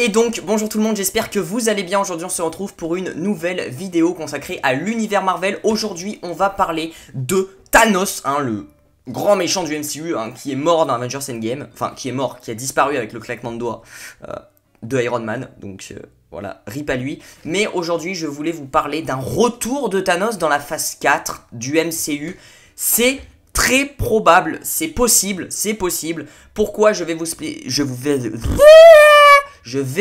Et donc, bonjour tout le monde, j'espère que vous allez bien. Aujourd'hui, on se retrouve pour une nouvelle vidéo consacrée à l'univers Marvel. Aujourd'hui, on va parler de Thanos, le grand méchant du MCU, qui est mort dans Avengers Endgame. Enfin, qui est mort, qui a disparu avec le claquement de doigts de Iron Man. Donc, voilà, rip à lui. Mais aujourd'hui, je voulais vous parler d'un retour de Thanos dans la phase 4 du MCU. C'est très probable, c'est possible. Pourquoi je vais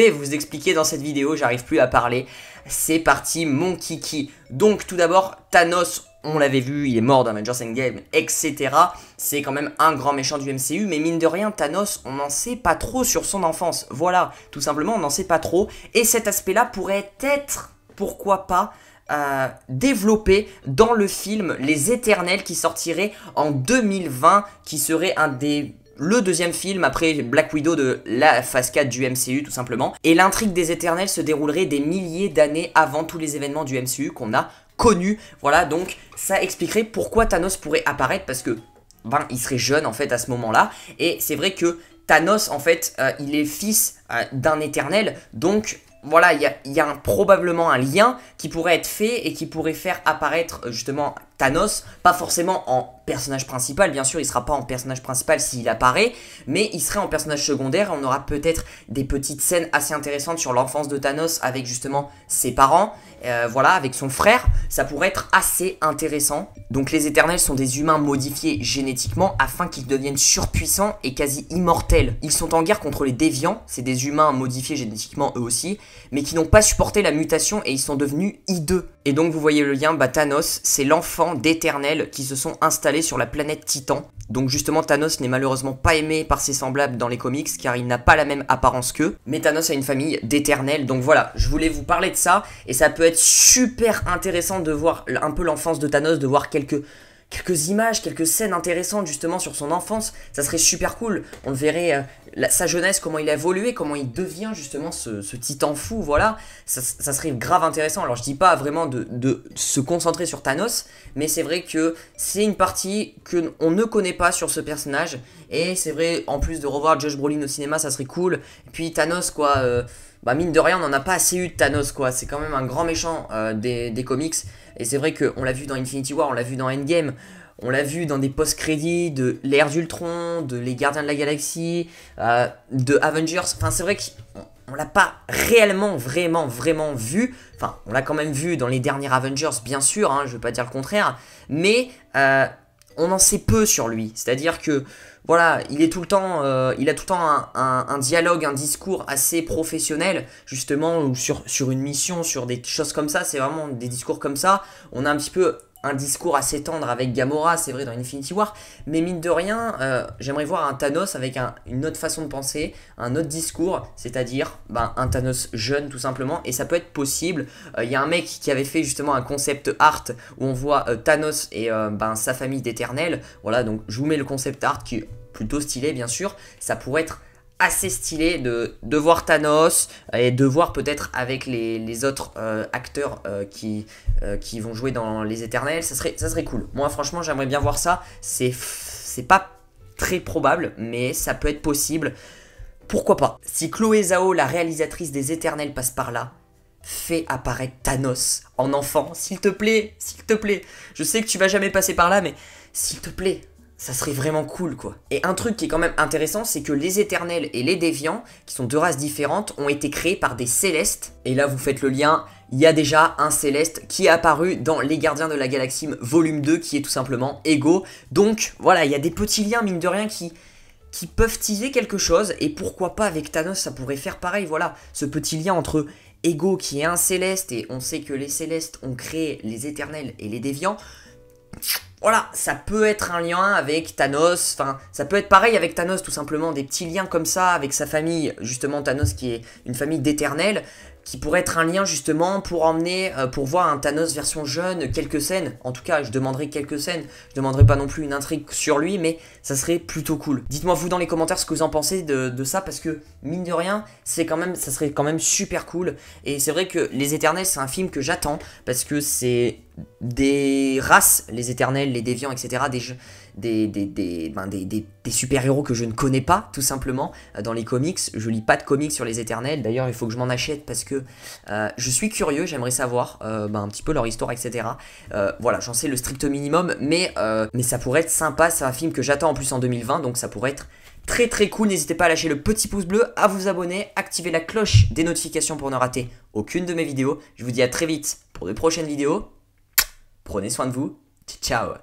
vous expliquer dans cette vidéo, j'arrive plus à parler. C'est parti mon kiki. Donc tout d'abord, Thanos, on l'avait vu, il est mort dans Avengers Endgame, etc. C'est quand même un grand méchant du MCU, mais mine de rien, Thanos, on n'en sait pas trop sur son enfance. Voilà, tout simplement, on n'en sait pas trop. Et cet aspect-là pourrait être, pourquoi pas, développé dans le film Les Éternels qui sortirait en 2020, qui serait le deuxième film après Black Widow de la phase 4 du MCU tout simplement. Et l'intrigue des Éternels se déroulerait des milliers d'années avant tous les événements du MCU qu'on a connus. Voilà, donc ça expliquerait pourquoi Thanos pourrait apparaître, parce que il serait jeune en fait à ce moment-là. Et c'est vrai que Thanos en fait il est fils d'un Éternel, donc voilà, il y a probablement un lien qui pourrait être fait et qui pourrait faire apparaître justement Thanos, pas forcément en personnage principal, bien sûr il sera pas en personnage principal s'il apparaît, mais il serait en personnage secondaire. On aura peut-être des petites scènes assez intéressantes sur l'enfance de Thanos avec justement ses parents, voilà, avec son frère, ça pourrait être assez intéressant. Donc les Éternels sont des humains modifiés génétiquement afin qu'ils deviennent surpuissants et quasi immortels. Ils sont en guerre contre les déviants, c'est des humains modifiés génétiquement eux aussi, mais qui n'ont pas supporté la mutation et ils sont devenus hideux. Et donc vous voyez le lien, Thanos c'est l'enfant d'Éternels qui se sont installés sur la planète Titan. Donc justement Thanos n'est malheureusement pas aimé par ses semblables dans les comics car il n'a pas la même apparence qu'eux. Mais Thanos a une famille d'Éternels, donc voilà, je voulais vous parler de ça. Et ça peut être super intéressant de voir un peu l'enfance de Thanos, de voir quelques images, quelques scènes intéressantes justement sur son enfance. Ça serait super cool, on le verrait, sa jeunesse, comment il a évolué, comment il devient justement ce titan fou, voilà. Ça serait grave intéressant. Alors je dis pas vraiment de se concentrer sur Thanos, mais c'est vrai que c'est une partie qu'on ne connaît pas sur ce personnage. Et c'est vrai, en plus de revoir Josh Brolin au cinéma, ça serait cool. Et puis Thanos quoi, mine de rien on n'en a pas assez eu de Thanos quoi. C'est quand même un grand méchant des comics. Et c'est vrai qu'on l'a vu dans Infinity War, on l'a vu dans Endgame, on l'a vu dans des post-crédits de l'ère d'Ultron, de Les Gardiens de la Galaxie, de Avengers. Enfin c'est vrai qu'on l'a pas réellement, vraiment vu. Enfin on l'a quand même vu dans les derniers Avengers bien sûr, je veux pas dire le contraire. Mais on en sait peu sur lui. C'est-à-dire que voilà, il a tout le temps un dialogue, un discours assez professionnel, justement, ou sur une mission, sur des choses comme ça. C'est vraiment des discours comme ça. On a un petit peu un discours assez tendre avec Gamora, c'est vrai, dans Infinity War. Mais mine de rien, j'aimerais voir un Thanos avec une autre façon de penser, un autre discours, c'est-à-dire un Thanos jeune, tout simplement. Et ça peut être possible. Il y a un mec qui avait fait justement un concept art où on voit Thanos et sa famille d'Éternels. Voilà, donc je vous mets le concept art qui est plutôt stylé, bien sûr. Ça pourrait être assez stylé de voir Thanos et de voir peut-être avec les autres acteurs qui vont jouer dans Les Éternels. Ça serait cool. Moi franchement j'aimerais bien voir ça. C'est pas très probable, mais ça peut être possible. Pourquoi pas. Si Chloé Zhao, la réalisatrice des Éternels, passe par là, fais apparaître Thanos en enfant, s'il te plaît, s'il te plaît. Je sais que tu vas jamais passer par là, mais s'il te plaît, ça serait vraiment cool quoi. Et un truc qui est quand même intéressant, c'est que les Éternels et les Déviants, qui sont deux races différentes, ont été créés par des Célestes. Et là vous faites le lien, il y a déjà un Céleste qui est apparu dans Les Gardiens de la Galaxie volume 2, qui est tout simplement Ego. Donc voilà, il y a des petits liens mine de rien qui peuvent teaser quelque chose. Et pourquoi pas avec Thanos, ça pourrait faire pareil, voilà. Ce petit lien entre Ego qui est un Céleste, et on sait que les Célestes ont créé les Éternels et les Déviants. Voilà, ça peut être un lien avec Thanos, enfin, ça peut être pareil avec Thanos tout simplement, des petits liens comme ça avec sa famille, justement Thanos qui est une famille d'Éternels, qui pourrait être un lien justement pour emmener, pour voir un Thanos version jeune, quelques scènes. En tout cas, je demanderai quelques scènes, je demanderai pas non plus une intrigue sur lui, mais ça serait plutôt cool. Dites-moi vous dans les commentaires ce que vous en pensez de ça, parce que mine de rien, ça serait quand même super cool. Et c'est vrai que Les Éternels, c'est un film que j'attends, parce que c'est des races, les Éternels, les Déviants, etc., des super-héros que je ne connais pas, tout simplement, dans les comics. Je lis pas de comics sur les Éternels, d'ailleurs il faut que je m'en achète parce que je suis curieux, j'aimerais savoir un petit peu leur histoire, etc. Voilà, j'en sais le strict minimum, mais ça pourrait être sympa, c'est un film que j'attends en plus en 2020, donc ça pourrait être très cool. N'hésitez pas à lâcher le petit pouce bleu, à vous abonner, activer la cloche des notifications pour ne rater aucune de mes vidéos. Je vous dis à très vite pour de prochaines vidéos. Prenez soin de vous, ciao.